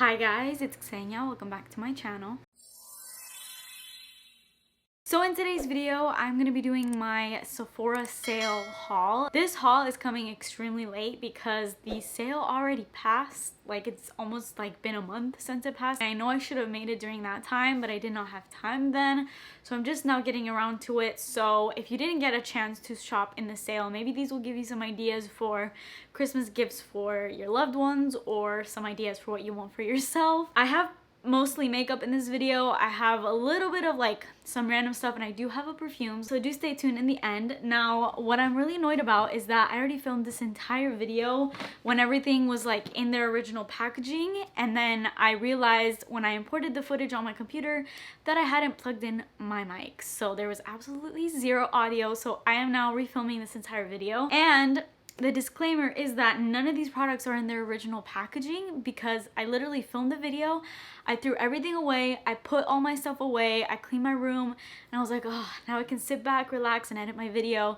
Hi guys, it's Ksenia. Welcome back to my channel. So in today's video, I'm going to be doing my Sephora sale haul. This haul is coming extremely late because the sale already passed. Like, it's almost like been a month since it passed. I know I should have made it during that time, but I did not have time then. So I'm just now getting around to it. So if you didn't get a chance to shop in the sale, maybe these will give you some ideas for Christmas gifts for your loved ones or some ideas for what you want for yourself. I have mostly makeup in this video. I have a little bit of like some random stuff, and I do have a perfume, so do stay tuned in the end. Now, what I'm really annoyed about is that I already filmed this entire video when everything was like in their original packaging, and then I realized when I imported the footage on my computer that I hadn't plugged in my mic, so there was absolutely zero audio. So I am now refilming this entire video, and the disclaimer is that none of these products are in their original packaging because I literally filmed the video, I threw everything away, I put all my stuff away, I cleaned my room, and I was like, oh, now I can sit back, relax, and edit my video.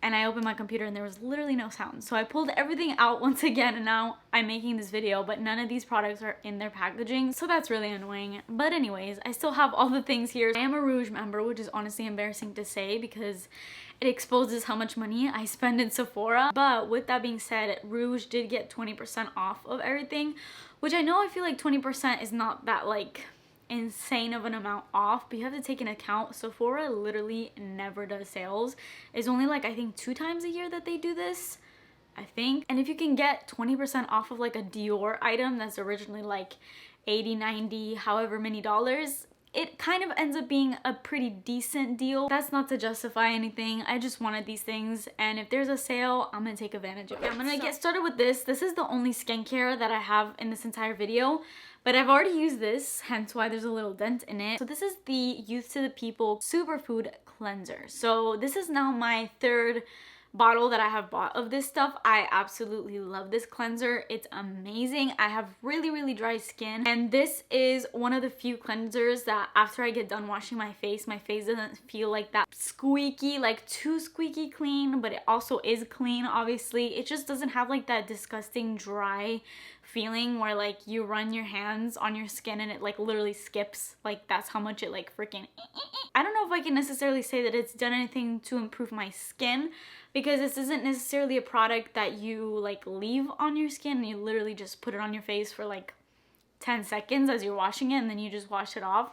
And I opened my computer and there was literally no sound. So I pulled everything out once again, and now I'm making this video, but none of these products are in their packaging. So that's really annoying. But anyways, I still have all the things here. I am a Rouge member, which is honestly embarrassing to say because it exposes how much money I spend in Sephora. But with that being said, Rouge did get 20% off of everything, which I know I feel like 20% is not that like insane of an amount off, but you have to take into account Sephora literally never does sales. It's only like I think 2 times a year that they do this, I think. And if you can get 20% off of like a Dior item that's originally like 80, 90, however many dollars, it kind of ends up being a pretty decent deal. That's not to justify anything. I just wanted these things, and if there's a sale, I'm gonna take advantage of it. I'm gonna get started with this. This is the only skincare that I have in this entire video, but I've already used this, hence why there's a little dent in it. So this is the Youth to the People Superfood Cleanser. So this is now my 3rd bottle that I have bought of this stuff. I absolutely love this cleanser. It's amazing. I have really dry skin, and this is one of the few cleansers that after I get done washing my face doesn't feel like that squeaky, like too squeaky clean, but it also is clean. Obviously, it just doesn't have like that disgusting dry feeling where like you run your hands on your skin and it like literally skips. Like, that's how much it like freaking I don't know if I can necessarily say that it's done anything to improve my skin, because this isn't necessarily a product that you like leave on your skin. You literally just put it on your face for like 10 seconds as you're washing it, and then you just wash it off.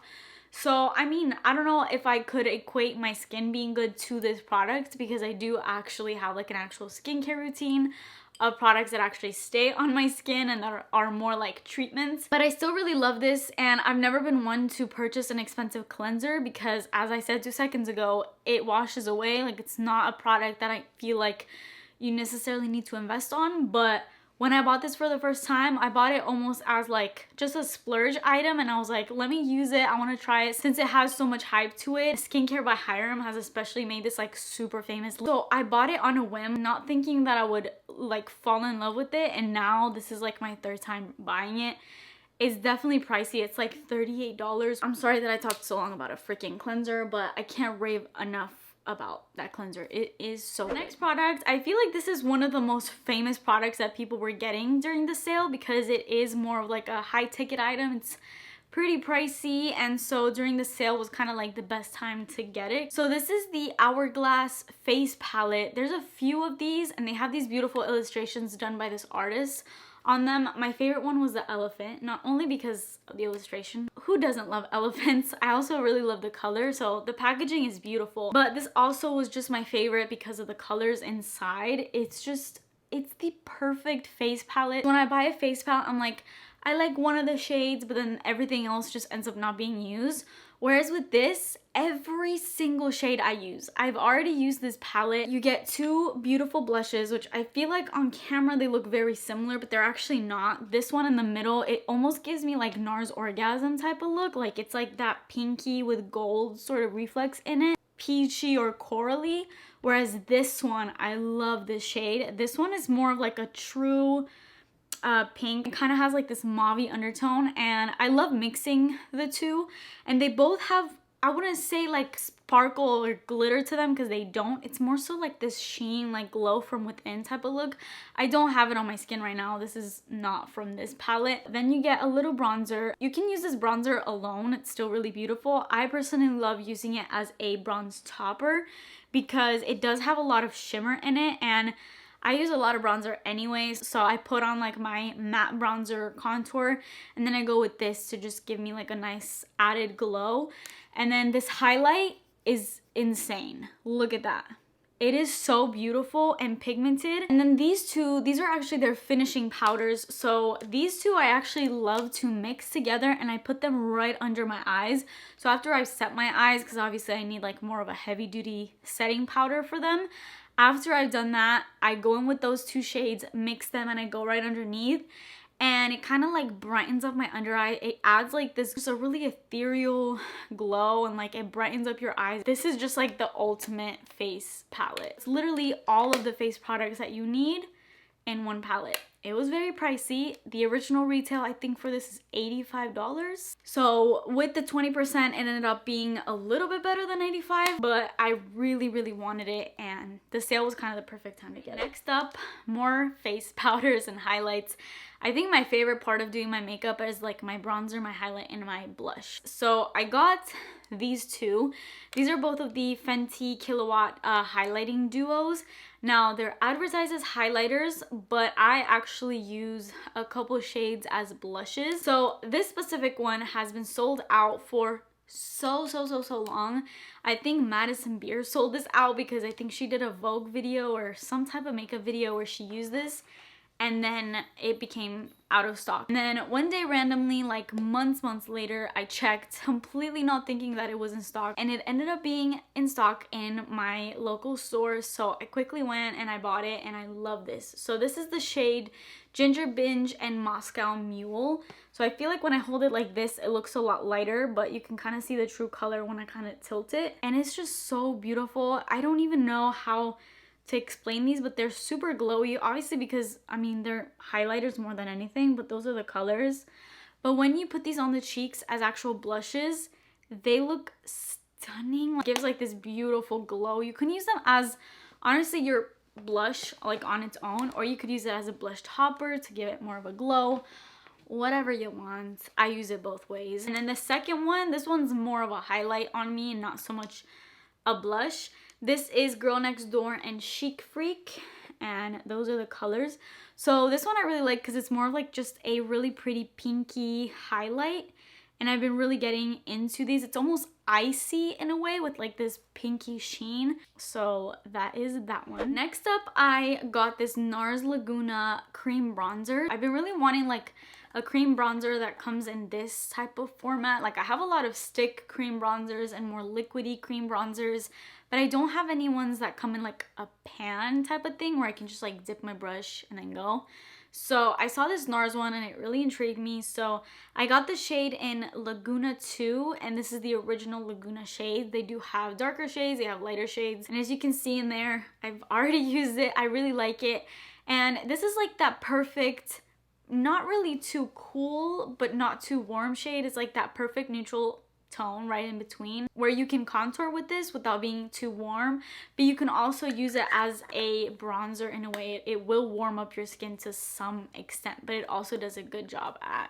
So I mean, I don't know if I could equate my skin being good to this product, because I do actually have like an actual skincare routine of products that actually stay on my skin and that are more like treatments. But I still really love this, and I've never been one to purchase an expensive cleanser because, as I said 2 seconds ago, it washes away. Like, it's not a product that I feel like you necessarily need to invest on. But when I bought this for the first time, I bought it almost as like just a splurge item, and I was like, let me use it. I want to try it since it has so much hype to it. Skincare by Hyram has especially made this like super famous. So I bought it on a whim, not thinking that I would like fall in love with it, and now this is like my 3rd time buying it. It's definitely pricey. It's like $38. I'm sorry that I talked so long about a freaking cleanser, but I can't rave enough about that cleanser. It is so good. Next product, I feel like this is one of the most famous products that people were getting during the sale because it is more of like a high ticket item. It's pretty pricey, and so during the sale was kind of like the best time to get it. So this is the Hourglass face palette. There's a few of these, and they have these beautiful illustrations done by this artist on them. My favorite one was the elephant, not only because of the illustration. Who doesn't love elephants? I also really love the color, so the packaging is beautiful. But this also was just my favorite because of the colors inside. It's the perfect face palette. When I buy a face palette, I'm like, I like one of the shades, but then everything else just ends up not being used. Whereas with this, every single shade I use. I've already used this palette. You get 2 beautiful blushes, which I feel like on camera they look very similar, but they're actually not. This one in the middle, it almost gives me like NARS Orgasm type of look. Like, it's like that pinky with gold sort of reflex in it. Peachy or corally. Whereas this one, I love this shade. This one is more of like a true pink. It kind of has like this mauve undertone, and I love mixing the two, and they both have I wouldn't say like sparkle or glitter to them because they don't. It's more so like this sheen, like glow from within type of look. I don't have it on my skin right now. This is not from this palette. Then you get a little bronzer. You can use this bronzer alone. It's still really beautiful. I personally love using it as a bronze topper because it does have a lot of shimmer in it, and I use a lot of bronzer anyways, so I put on like my matte bronzer contour, and then I go with this to just give me like a nice added glow. And then this highlight is insane. Look at that. It is so beautiful and pigmented. And then these two, these are actually their finishing powders. So these two I actually love to mix together, and I put them right under my eyes. So after I've set my eyes, because obviously I need like more of a heavy duty setting powder for them. After I've done that, I go in with those two shades, mix them, and I go right underneath. And it kind of like brightens up my under eye. It adds like this just a really ethereal glow, and like it brightens up your eyes. This is just like the ultimate face palette. It's literally all of the face products that you need in one palette. It was very pricey. The original retail, I think, for this is $85. So with the 20%, it ended up being a little bit better than $85, but I really, really wanted it, and the sale was kind of the perfect time to get it. Next up, more face powders and highlights. I think my favorite part of doing my makeup is like my bronzer, my highlight, and my blush. So I got these two. These are both of the Fenty Kilowatt highlighting duos. Now they're advertised as highlighters, but I actually use a couple shades as blushes. So this specific one has been sold out for so long. I think Madison Beer sold this out because I think she did a Vogue video or some type of makeup video where she used this, and then it became out of stock. And then one day randomly, like months later, I checked, completely not thinking that it was in stock, and it ended up being in stock in my local store. So I quickly went and I bought it, and I love this. So this is the shade Ginger Binge and Moscow Mule. So I feel like when I hold it like this, it looks a lot lighter, but you can kind of see the true color when I kind of tilt it, and it's just so beautiful. I don't even know how to explain these, but they're super glowy, obviously, because I mean they're highlighters more than anything, but those are the colors. But when you put these on the cheeks as actual blushes, they look stunning. It gives like this beautiful glow. You can use them as honestly your blush like on its own, or you could use it as a blush topper to give it more of a glow. Whatever you want. I use it both ways. And then the second one, this one's more of a highlight on me and not so much a blush. This is Girl Next Door and Chic Freak, and those are the colors. So this one I really like because it's more of like just a really pretty pinky highlight, and I've been really getting into these. It's almost icy in a way with like this pinky sheen. So that is that one. Next up, I got this NARS Laguna cream bronzer. I've been really wanting like a cream bronzer that comes in this type of format. Like I have a lot of stick cream bronzers and more liquidy cream bronzers, but I don't have any ones that come in like a pan type of thing where I can just like dip my brush and then go. So I saw this NARS one and it really intrigued me. So I got the shade in Laguna 2, and this is the original Laguna shade. They do have darker shades, they have lighter shades. And as you can see in there, I've already used it. I really like it. And this is like that perfect, not really too cool, but not too warm shade. It's like that perfect neutral tone right in between where you can contour with this without being too warm, but you can also use it as a bronzer in a way. It will warm up your skin to some extent, but it also does a good job at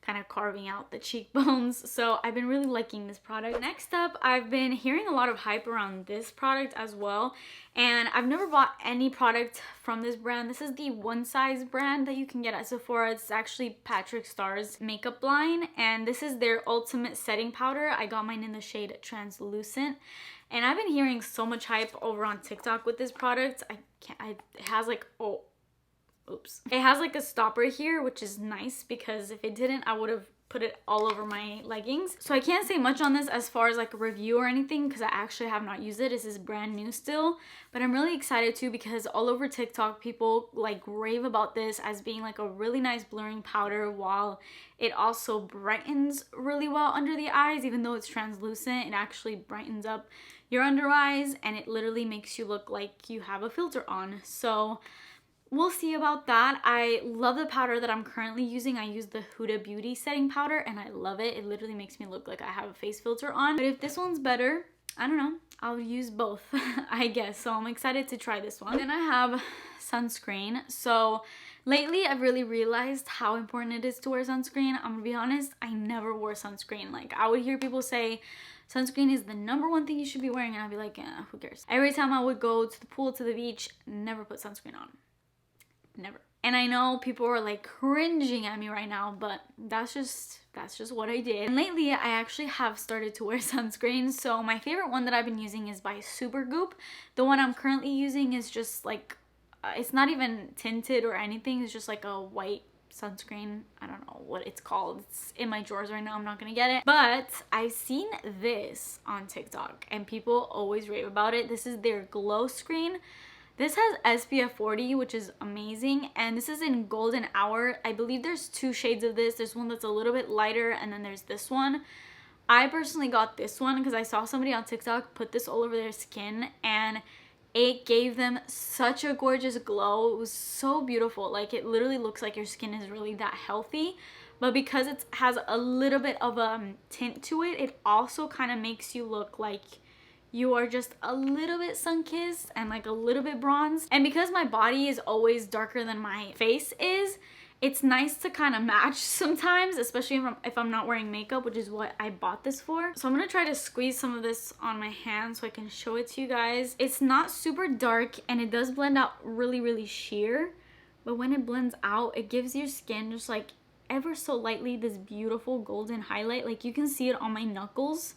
kind of carving out the cheekbones. So I've been really liking this product. Next up, I've been hearing a lot of hype around this product as well, and I've never bought any product from this brand. This is the One Size brand that you can get at Sephora. It's actually Patrick Starr's makeup line, and this is their ultimate setting powder. I got mine in the shade Translucent, and I've been hearing so much hype over on TikTok with this product. It has like, it has like a stopper here, which is nice because if it didn't, I would have put it all over my leggings. So I can't say much on this as far as like a review or anything because I actually have not used it. This is brand new still, but I'm really excited too because all over TikTok people like rave about this as being like a really nice blurring powder, while it also brightens really well under the eyes. Even though it's translucent, it actually brightens up your under eyes, and it literally makes you look like you have a filter on. So we'll see about that. I love the powder that I'm currently using. I use the Huda Beauty setting powder and I love it. It literally makes me look like I have a face filter on. But if this one's better, I don't know, I'll use both, I guess. So I'm excited to try this one. Then I have sunscreen. So lately I've really realized how important it is to wear sunscreen. I'm gonna be honest, I never wore sunscreen. Like, I would hear people say sunscreen is the #1 thing you should be wearing, and I'd be like, who cares? Every time I would go to the pool, to the beach, never put sunscreen on. Never. And I know people are like cringing at me right now, but that's just what I did. And lately I actually have started to wear sunscreen. So my favorite one that I've been using is by Supergoop. The one I'm currently using is just like it's not even tinted or anything. It's just like a white sunscreen. I don't know what it's called. It's in my drawers right now. I'm not gonna get it. But I've seen this on TikTok and people always rave about it. This is their glow screen. This has SPF 40, which is amazing, and this is in Golden Hour. I believe there's 2 shades of this. There's one that's a little bit lighter, and then there's this one. I personally got this one because I saw somebody on TikTok put this all over their skin, and it gave them such a gorgeous glow. It was so beautiful. Like, it literally looks like your skin is really that healthy. But because it has a little bit of a tint to it, it also kind of makes you look like you are just a little bit sun-kissed and like a little bit bronzed. And because my body is always darker than my face is, it's nice to kind of match sometimes, especially if I'm not wearing makeup, which is what I bought this for. So I'm gonna try to squeeze some of this on my hand so I can show it to you guys. It's not super dark and it does blend out really, really sheer, but when it blends out, it gives your skin just like ever so lightly this beautiful golden highlight. Like, you can see it on my knuckles,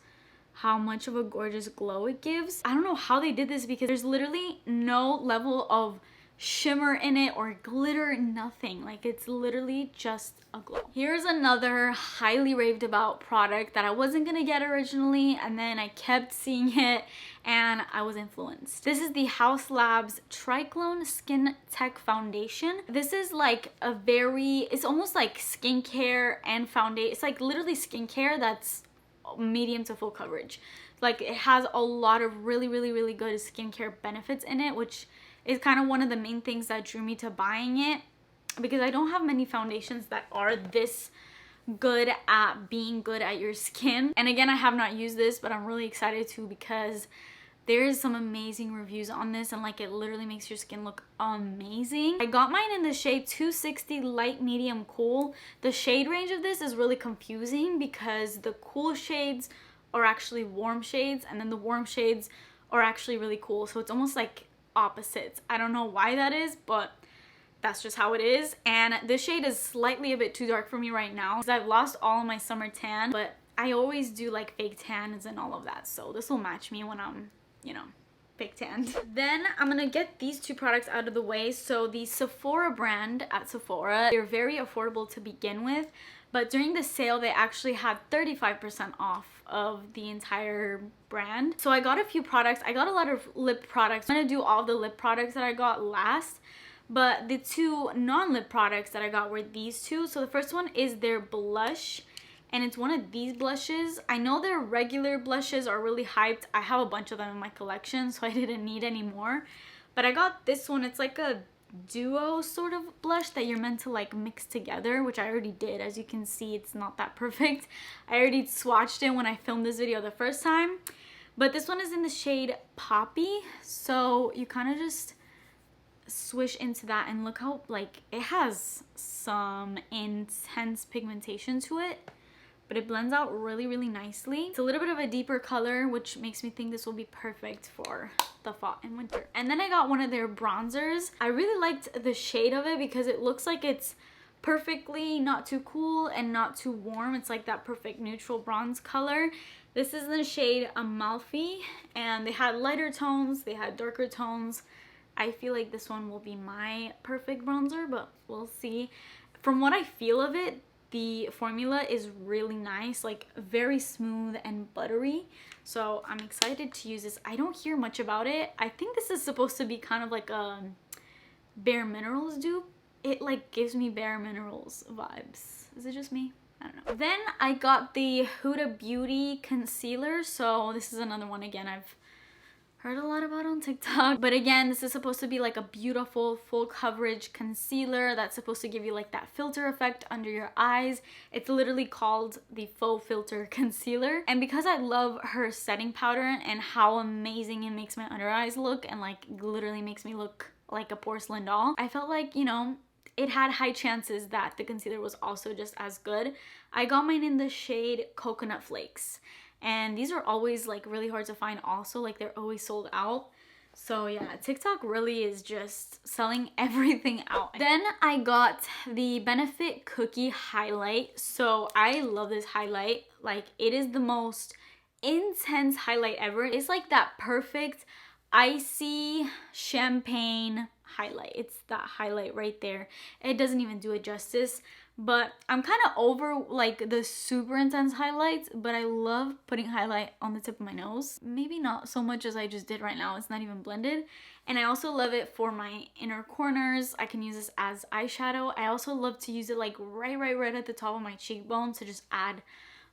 how much of a gorgeous glow it gives. I don't know how they did this because there's literally no level of shimmer in it or glitter, nothing. Like, it's literally just a glow. Here's another highly raved about product that I wasn't gonna get originally, and then I kept seeing it and I was influenced. This is the Haus Labs Triclone Skin Tech Foundation. This is like a it's almost like skincare and foundation. It's like literally skincare that's medium to full coverage. Like, it has a lot of really, really, really good skincare benefits in it, which is kind of one of the main things that drew me to buying it, because I don't have many foundations that are this good at being good at your skin. And again, I have not used this, but I'm really excited to, because there is some amazing reviews on this, and like, it literally makes your skin look amazing. I got mine in the shade 260 light medium cool. The shade range of this is really confusing because the cool shades are actually warm shades, and then the warm shades are actually really cool. So it's almost like opposites. I don't know why that is, but that's just how it is. And this shade is slightly a bit too dark for me right now because I've lost all of my summer tan, but I always do like fake tans and all of that. So this will match me when I'm, you know, fake tanned. Then I'm gonna get these 2 products out of the way. So the Sephora brand at Sephora, they're very affordable to begin with, but during the sale, they actually had 35% off of the entire brand. So I got a few products. I got a lot of lip products. I'm gonna do all the lip products that I got last, but the 2 non-lip products that I got were these 2. So the first one is their blush, and it's one of these blushes. I know their regular blushes are really hyped. I have a bunch of them in my collection, so I didn't need any more. But I got this one. It's like a duo sort of blush that you're meant to like mix together, which I already did. As you can see, it's not that perfect. I already swatched it when I filmed this video the first time. But this one is in the shade Poppy. So you kind of just swish into that, and look how like it has some intense pigmentation to it, but it blends out really, really nicely. It's a little bit of a deeper color, which makes me think this will be perfect for the fall and winter. And then I got one of their bronzers. I really liked the shade of it because it looks like it's perfectly not too cool and not too warm. It's like that perfect neutral bronze color. This is the shade Amalfi, and they had lighter tones, they had darker tones. I feel like this one will be my perfect bronzer, but we'll see. From what I feel of it, the formula is really nice, like very smooth and buttery. So I'm excited to use this. I don't hear much about it. I think this is supposed to be kind of like a Bare Minerals dupe. It like gives me Bare Minerals vibes. Is it just me? I don't know. Then I got the Huda Beauty concealer. So this is another one. Again, heard a lot about on TikTok. But again, this is supposed to be like a beautiful full coverage concealer that's supposed to give you like that filter effect under your eyes. It's literally called the Faux Filter Concealer. And because I love her setting powder and how amazing it makes my under eyes look and like literally makes me look like a porcelain doll, I felt like, you know, it had high chances that the concealer was also just as good. I got mine in the shade Coconut Flakes. And these are always like really hard to find also, like they're always sold out. So yeah, TikTok really is just selling everything out. Then I got the Benefit Cookie Highlight. So I love this highlight. Like it is the most intense highlight ever. It's like that perfect icy champagne highlight. It's that highlight right there. It doesn't even do it justice. But I'm kind of over like the super intense highlights, but I love putting highlight on the tip of my nose. Maybe not so much as I just did right now. It's not even blended. And I also love it for my inner corners. I can use this as eyeshadow. I also love to use it like right at the top of my cheekbone to just add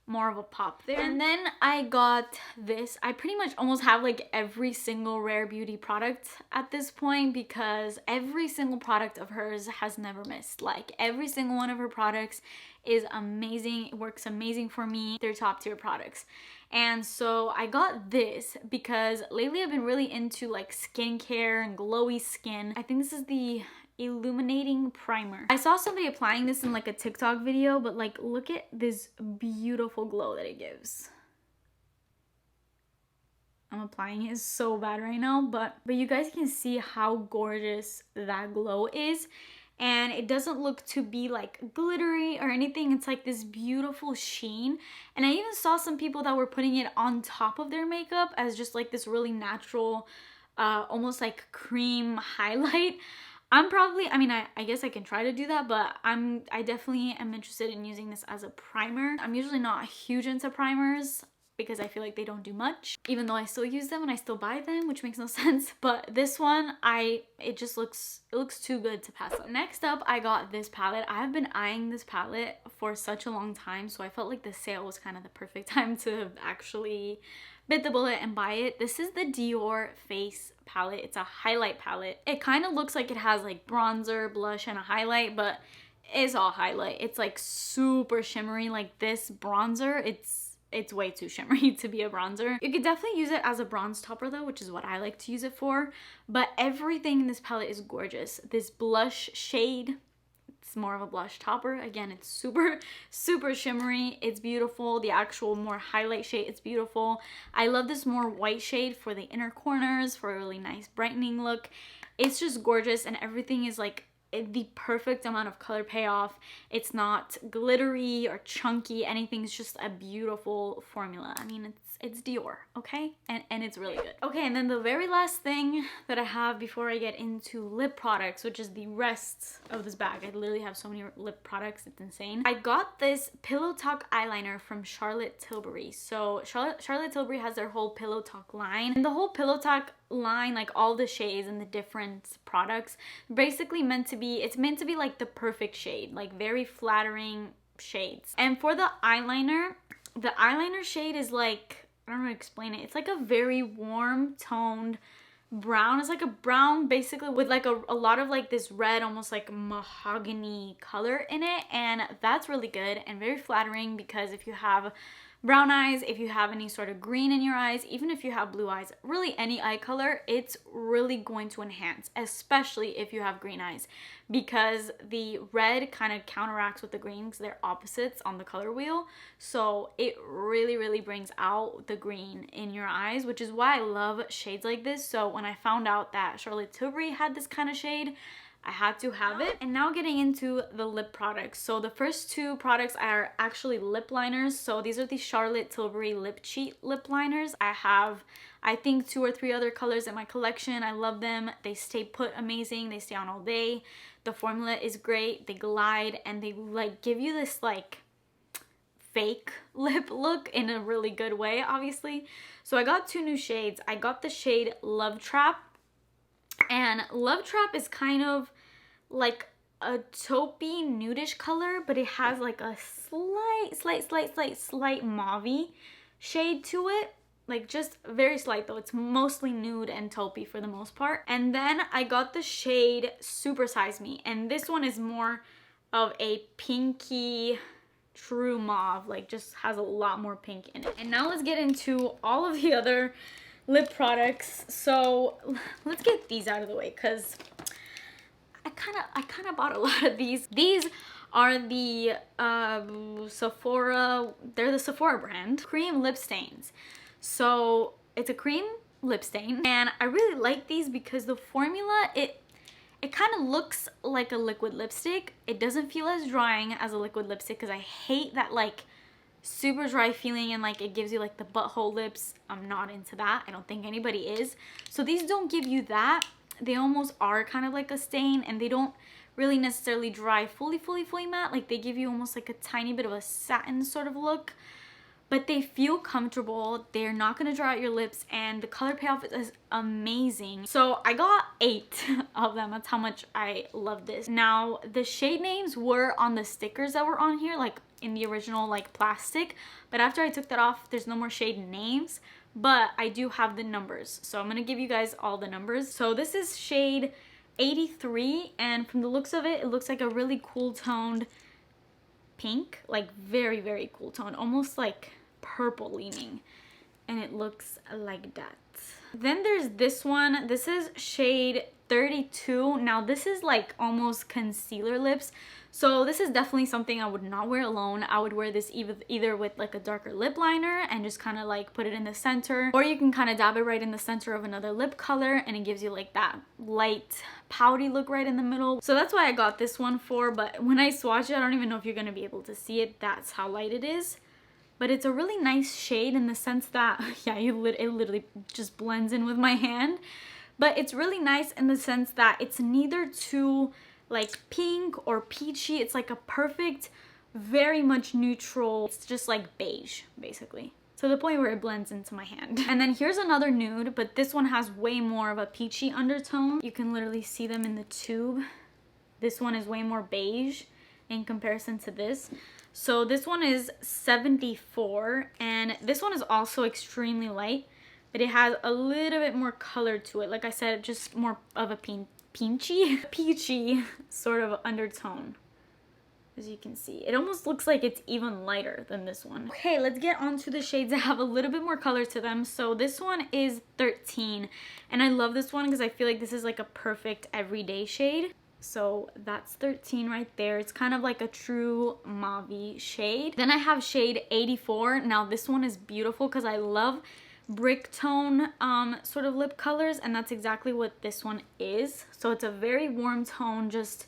more of a pop there. And then I got this. I pretty much almost have like every single Rare Beauty product at this point because every single product of hers has never missed. Like every single one of her products is amazing. It works amazing for me. They're top tier products. And so I got this because lately I've been really into like skincare and glowy skin. I think this is the Illuminating Primer. I saw somebody applying this in like a TikTok video, but like look at this beautiful glow that it gives. I'm applying it so bad right now, but you guys can see how gorgeous that glow is. And it doesn't look to be like glittery or anything. It's like this beautiful sheen. And I even saw some people that were putting it on top of their makeup as just like this really natural, almost like cream highlight. I'm probably, I mean, I guess I can try to do that, but I definitely am interested in using this as a primer. I'm usually not huge into primers because I feel like they don't do much, even though I still use them and I still buy them, which makes no sense. But this one, it looks too good to pass up. Next up, I got this palette. I have been eyeing this palette for such a long time, so I felt like the sale was kind of the perfect time to actually bit the bullet and buy it. This is the Dior Face palette. It's a highlight palette. It kind of looks like it has like bronzer, blush, and a highlight, but it's all highlight. It's like super shimmery. Like this bronzer, it's way too shimmery to be a bronzer. You could definitely use it as a bronze topper though, which is what I like to use it for. But everything in this palette is gorgeous. This blush shade, it's more of a blush topper. Again, it's super shimmery. It's beautiful. The actual more highlight shade, it's beautiful. I love this more white shade for the inner corners for a really nice brightening look. It's just gorgeous, and everything is like the perfect amount of color payoff. It's not glittery or chunky. Anything's just a beautiful formula. I mean, it's Dior, okay? And it's really good. Okay, and then the very last thing that I have before I get into lip products, which is the rest of this bag. I literally have so many lip products, it's insane. I got this Pillow Talk eyeliner from Charlotte Tilbury. So Charlotte Tilbury has their whole Pillow Talk line. And the whole Pillow Talk line, like all the shades and the different products, basically it's meant to be like the perfect shade, like very flattering shades. And for the eyeliner shade is like, I don't know how to explain it. It's like a very warm toned brown. It's like a brown basically with like a lot of like this red, almost like mahogany color in it. And that's really good and very flattering because if you have brown eyes, if you have any sort of green in your eyes, even if you have blue eyes, really any eye color, it's really going to enhance, especially if you have green eyes, because the red kind of counteracts with the green because they're opposites on the color wheel. So it really brings out the green in your eyes, which is why I love shades like this. So when I found out that Charlotte Tilbury had this kind of shade, I had to have it. And now getting into the lip products. So the first two products are actually lip liners. So these are the Charlotte Tilbury Lip Cheat lip liners. I have, I think, 2 or 3 other colors in my collection. I love them. They stay put amazing. They stay on all day. The formula is great. They glide and they like give you this like fake lip look in a really good way, obviously. So I got 2 new shades. I got the shade Love Trap. And Love Trap is kind of like a taupey nudish color, but it has like a slight mauve-y shade to it. like just very slight though. It's mostly nude and taupey for the most part. And then I got the shade Super Size Me, and this one is more of a pinky true mauve, like just has a lot more pink in it. And now let's get into all of the other lip products. So let's get these out of the way because I kind of bought a lot of these. These are the Sephora, they're the Sephora brand cream lip stains. So it's a cream lip stain, and I really like these because the formula, it kind of looks like a liquid lipstick. It doesn't feel as drying as a liquid lipstick because I hate that like super dry feeling and like it gives you like the butthole lips. I'm not into that. I don't think anybody is. So these don't give you that. They almost are kind of like a stain, and they don't really necessarily dry fully matte. Like they give you almost like a tiny bit of a satin sort of look, but they feel comfortable. They're not gonna dry out your lips, and the color payoff is amazing. So I got 8 of them. That's how much I love this. Now the shade names were on the stickers that were on here, like in the original like plastic, but after I took that off, there's no more shade names, but I do have the numbers. So I'm gonna give you guys all the numbers. So this is shade 83, and from the looks of it, it looks like a really cool toned pink, like very cool tone, almost like purple leaning, and it looks like that. Then there's this one. This is shade 32. Now this is like almost concealer lips, so this is definitely something I would not wear alone. I would wear this either with like a darker lip liner and just kind of like put it in the center, or you can kind of dab it right in the center of another lip color, and it gives you like that light pouty look right in the middle. So that's why I got this one for, but when I swatch it, I don't even know if you're gonna be able to see it. That's how light it is. But it's a really nice shade in the sense that, yeah, it literally just blends in with my hand. But it's really nice in the sense that it's neither too like pink or peachy. It's like a perfect, very much neutral. It's just like beige, basically. To the point where it blends into my hand. And then here's another nude, but this one has way more of a peachy undertone. You can literally see them in the tube. This one is way more beige in comparison to this. So this one is 74, and this one is also extremely light, but it has a little bit more color to it. Like I said, just more of a peachy sort of undertone. As you can see, it almost looks like it's even lighter than this one. Okay, let's get on to the shades that have a little bit more color to them. So this one is 13, and I love this one because I feel like this is like a perfect everyday shade. So that's 13 right there. It's kind of like a true mauve shade. Then I have shade 84. Now this one is beautiful because I love brick tone sort of lip colors, and that's exactly what this one is. So it's a very warm tone, just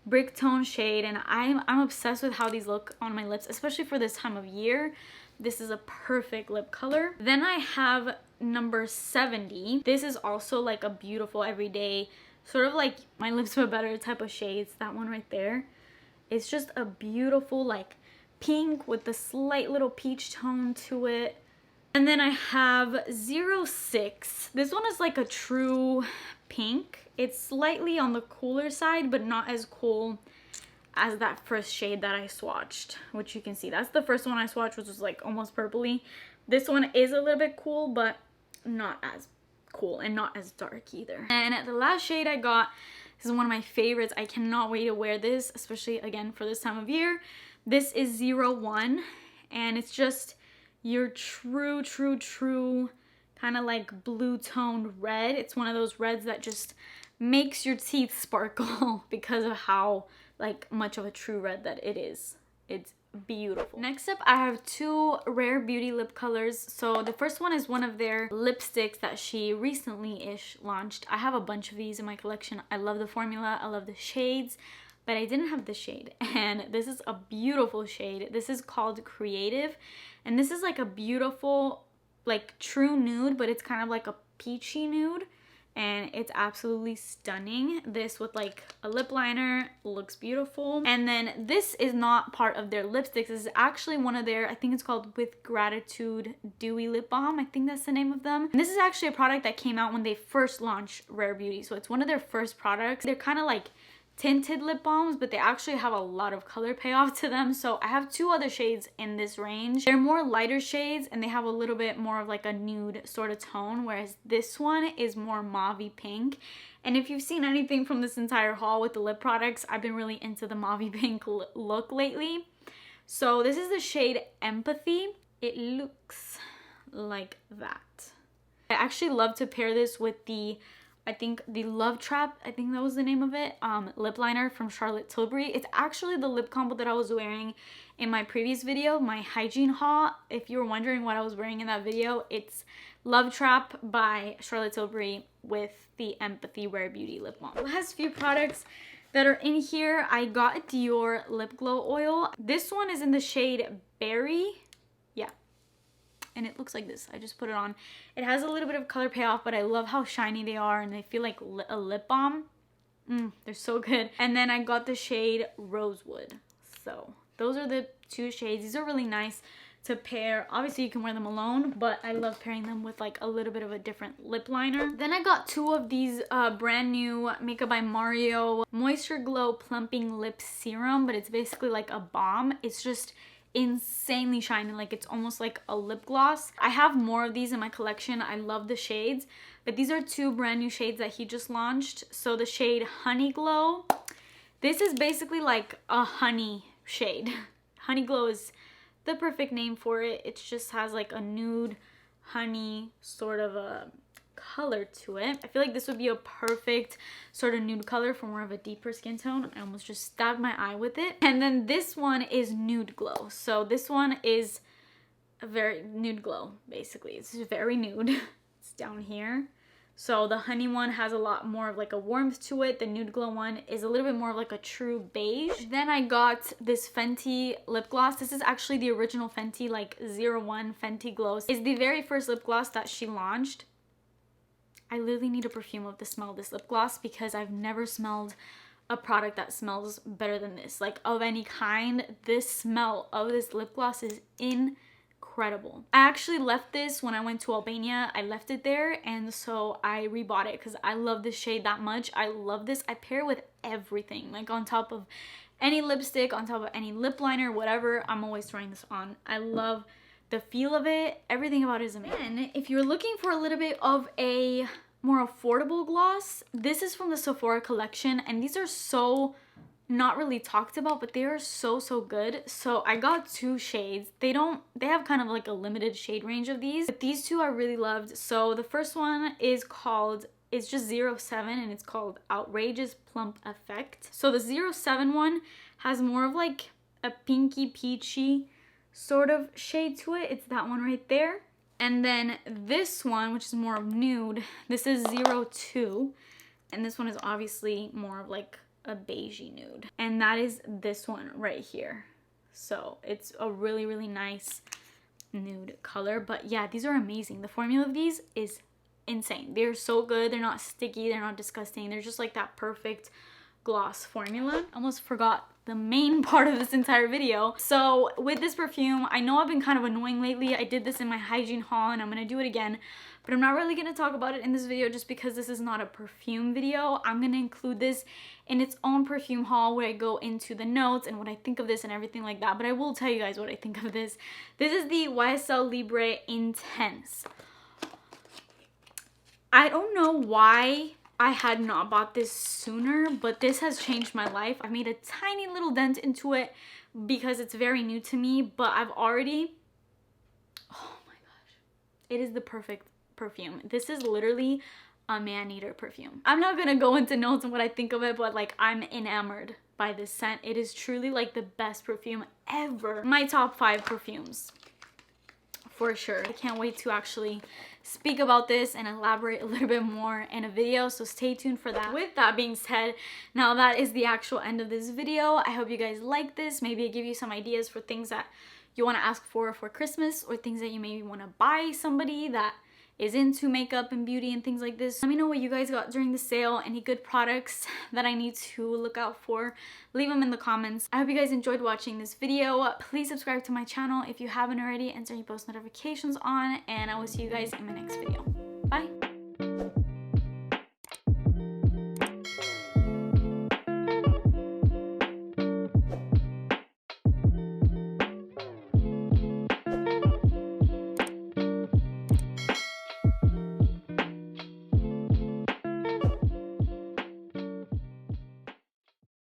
brick tone shade, and I'm obsessed with how these look on my lips, especially for this time of year. This is a perfect lip color. Then I have number 70. This is also like a beautiful everyday, sort of like my lips were better type of shades. That one right there. It's just a beautiful like pink with the slight little peach tone to it. And then I have 06. This one is like a true pink. It's slightly on the cooler side, but not as cool as that first shade that I swatched, which you can see. That's the first one I swatched, which was like almost purpley. This one is a little bit cool, but not as cool and not as dark either. And the last shade I got, this is one of my favorites. I cannot wait to wear this, especially again for this time of year. This is 01, and it's just your true kind of like blue toned red. It's one of those reds that just makes your teeth sparkle because of how like much of a true red that it is. It's beautiful. Next up, I have 2 Rare Beauty lip colors. So the first one is one of their lipsticks that she recently-ish launched. I have a bunch of these in my collection. I love the formula, I love the shades, but I didn't have the shade, and this is a beautiful shade. This is called Creative, and this is like a beautiful like true nude, but it's kind of like a peachy nude, and it's absolutely stunning. This with like a lip liner looks beautiful. And then this is not part of their lipsticks. This is actually one of their, I think it's called With Gratitude Dewy Lip Balm. I think that's the name of them. And this is actually a product that came out when they first launched Rare Beauty, so it's one of their first products. They're kind of like tinted lip balms, but they actually have a lot of color payoff to them. So I have two other shades in this range. They're more lighter shades and they have a little bit more of like a nude sort of tone, whereas this one is more mauvey pink. And if you've seen anything from this entire haul with the lip products, I've been really into the mauvey pink look lately. So this is the shade Empathy. It looks like that. I actually love to pair this with the, I think the Love Trap, I think that was the name of it, lip liner from Charlotte Tilbury. It's actually the lip combo that I was wearing in my previous video, my hygiene haul. If you were wondering what I was wearing in that video, it's Love Trap by Charlotte Tilbury with the Empathy Rare Beauty lip balm. Last few products that are in here. I got a Dior lip glow oil. This one is in the shade Berry. Yeah. And it looks like this. I just put it on. It has a little bit of color payoff, but I love how shiny they are and they feel like a lip balm. They're so good. And then I got the shade Rosewood. So those are the two shades. These are really nice to pair. Obviously you can wear them alone, but I love pairing them with like a little bit of a different lip liner. Then I got two of these brand new Makeup by Mario Moisture Glow Plumping Lip Serum, but it's basically like a balm. It's just insanely shiny, like it's almost like a lip gloss. I have more of these in my collection. I love the shades, but these are two brand new shades that he just launched. So the shade Honey Glow, this is basically like a honey shade. Honey Glow is the perfect name for it. It just has like a nude honey sort of a color to it. I feel like this would be a perfect sort of nude color for more of a deeper skin tone. I almost just stabbed my eye with it. And then this one is Nude Glow. So this one is a very nude glow, basically. It's very nude. It's down here. So the honey one has a lot more of like a warmth to it. The Nude Glow one is a little bit more of like a true beige. Then I got this Fenty lip gloss. This is actually the original Fenty, like 01 Fenty Glow. It's the very first lip gloss that she launched. I literally need a perfume of the smell of this lip gloss because I've never smelled a product that smells better than this. Like of any kind, this smell of this lip gloss is incredible. I actually left this when I went to Albania. I left it there and so I rebought it because I love this shade that much. I love this. I pair it with everything, like on top of any lipstick, on top of any lip liner, whatever. I'm always trying this on. I love the feel of it. Everything about it is amazing. And if you're looking for a little bit of a more affordable gloss, this is from the Sephora collection and these are so not really talked about, but they are so good. So I got two shades. They have kind of like a limited shade range of these, but these two I really loved. So the first one is called, it's just 07 and it's called Outrageous Plump Effect. So the 07 one has more of like a pinky peachy sort of shade to it. It's that one right there. And then this one, which is more of nude, this is 02. And this one is obviously more of like a beigey nude. And that is this one right here. So it's a really nice nude color. But yeah, these are amazing. The formula of these is insane. They're so good. They're not sticky. They're not disgusting. They're just like that perfect gloss formula. I almost forgot the main part of this entire video. So with this perfume, I know I've been kind of annoying lately. I did this in my hygiene haul and I'm gonna do it again, but I'm not really gonna talk about it in this video just because this is not a perfume video. I'm gonna include this in its own perfume haul where I go into the notes and what I think of this and everything like that, but I will tell you guys what I think of this. This is the YSL Libre Intense. I don't know why I had not bought this sooner, but this has changed my life. I've made a tiny little dent into it because it's very new to me, but I've already, oh my gosh, it is the perfect perfume. This is literally a man-eater perfume. I'm not gonna go into notes on what I think of it, but like I'm enamored by this scent. It is truly like the best perfume ever. My top 5 perfumes. For sure. I can't wait to actually speak about this and elaborate a little bit more in a video, so stay tuned for that. With that being said, now that is the actual end of this video. I hope you guys like this. Maybe it give you some ideas for things that you want to ask for Christmas, or things that you maybe want to buy somebody that is into makeup and beauty and things like this. Let me know what you guys got during the sale, any good products that I need to look out for. Leave them in the comments. I hope you guys enjoyed watching this video. Please subscribe to my channel if you haven't already and turn your post notifications on, and I will see you guys in my next video.